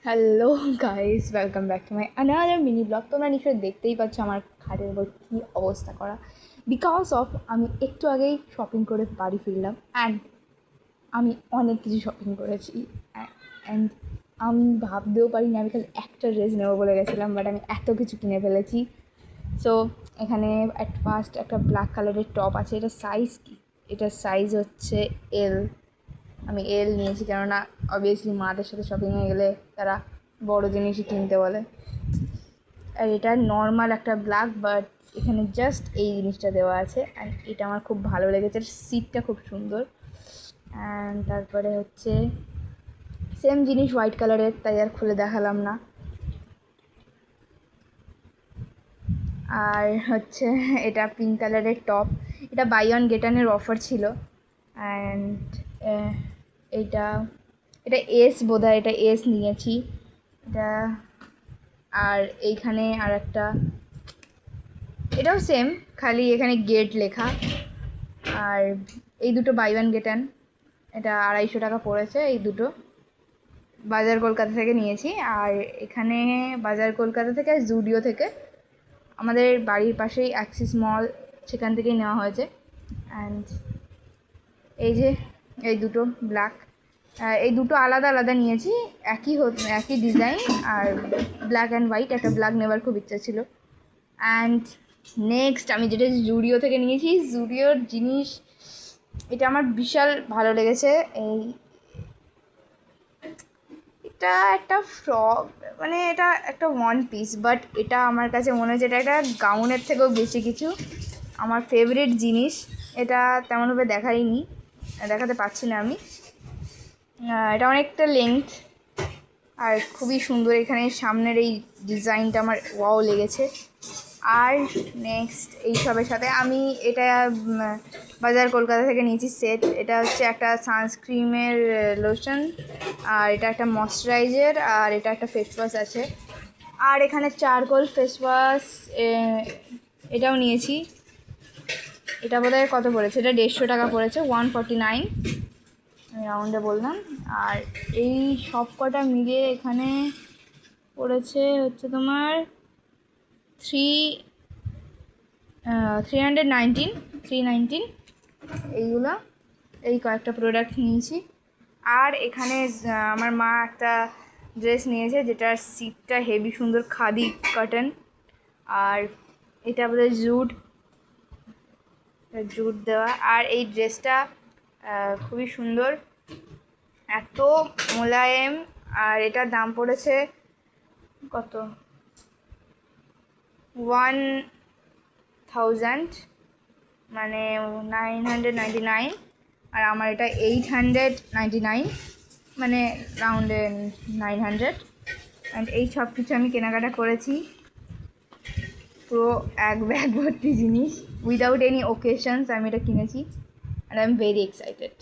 Hello guys, welcome back to my another mini blog. তোমরা নিশ্চয়ই দেখতেই পাচ্ছ আমার খাটের উপর কী অবস্থা করা। বিকজ অফ আমি একটু আগেই শপিং করে বাড়ি ফিরলাম অ্যান্ড আমি অনেক কিছু শপিং করেছি অ্যান্ড আমি ভাবতেও পারি না আমি খালি একটা ড্রেস নেবো বলে গেছিলাম, বাট আমি এত কিছু কিনে ফেলেছি। সো এখানে অ্যাট ফার্স্ট একটা ব্ল্যাক কালারের টপ আছে। এটা সাইজ কি? এটার সাইজ হচ্ছে এল। আমি এল নিয়েছি কেননা অবভিয়াসলি মাদের সাথে শপিংয়ে গেলে তারা বড় জিনিসই কিনতে বলে। আর এটা নর্মাল একটা ব্ল্যাক, বাট এখানে জাস্ট এই জিনিসটা দেওয়া আছে অ্যান্ড এটা আমার খুব ভালো লেগেছে। সিটটা খুব সুন্দর। অ্যান্ড তারপরে হচ্ছে সেম জিনিস হোয়াইট কালারের, তাই আর খুলে দেখালাম না। আর হচ্ছে এটা পিঙ্ক কালারের টপ। এটা বাই ওয়ান গেট ওয়ানের অফার ছিল। অ্যান্ড এটা এটা এস বোধহয়, এটা এস নিয়েছি এটা। আর এইখানে আর একটা, এটাও সেম, খালি এখানে গেট লেখা। আর এই দুটো বাই ওয়ান গেট ওয়ান, এটা 250 টাকা পড়েছে। এই দুটো বাজার কলকাতা থেকে নিয়েছি। আর এখানে বাজার কলকাতা থেকে আর জুডিও থেকে, আমাদের বাড়ির পাশেই অ্যাক্সিস মল, সেখান থেকেই নেওয়া হয়েছে। অ্যান্ড এই যে এই দুটো ব্ল্যাক, এই দুটো আলাদা আলাদা নিয়েছি, একই ডিজাইন আর ব্ল্যাক অ্যান্ড হোয়াইট। একটা ব্ল্যাক নেবার খুব ইচ্ছা ছিল। অ্যান্ড নেক্সট আমি যেটা জুডিও থেকে নিয়েছি, জুডিওর জিনিস এটা আমার বিশাল ভালো লেগেছে। এটা একটা ফ্রক, মানে এটা একটা ওয়ান পিস, বাট এটা আমার কাছে মনে হচ্ছে এটা একটা গাউনের থেকেও বেশি কিছু। আমার ফেভারিট জিনিস। এটা তেমনভাবে দেখাতে পারছি না আমি। এটা অনেকটা লেন্থ আর খুবই সুন্দর। এখানে সামনের এই ডিজাইনটা আমার ওয়াও লেগেছে। আর নেক্সট এইসবের সাথে আমি এটা বাজার কলকাতা থেকে নিয়েছি সেট। এটা হচ্ছে একটা সানস্ক্রিমের লোশন, আর এটা একটা ময়শ্চারাইজার, আর এটা একটা ফেস ওয়াশ আছে। আর এখানে চারকোল ফেস ওয়াশ এটাও নিয়েছি। এটা বোধহয় কত পড়েছে, এটা 150 টাকা পড়েছে, 149 আমি রাউন্ডে বললাম। আর এই সব কটা মিলিয়ে এখানে পড়েছে হচ্ছে তোমার 319 এইগুলো। এই কয়েকটা প্রোডাক্ট নিয়েছি। আর এখানে আমার মা একটা ড্রেস নিয়েছে, যেটার সিটটা হেভি সুন্দর, খাদি কটন। আর এটা বোধহয় জুট দেওয়া। আর এই ড্রেসটা খুবই সুন্দর, এত মোলায়েম। আর এটার দাম পড়েছে কত, 1000, মানে 999। আর আমার এটা 899, মানে রাউন্ডে 900। অ্যান্ড এই সব কিছু আমি কেনাকাটা করেছি, পুরো এক ব্যাগ ভর্তি জিনিস, উইদাউট এনি ওকেশনস আমি এটা কিনেছি। And I am very excited.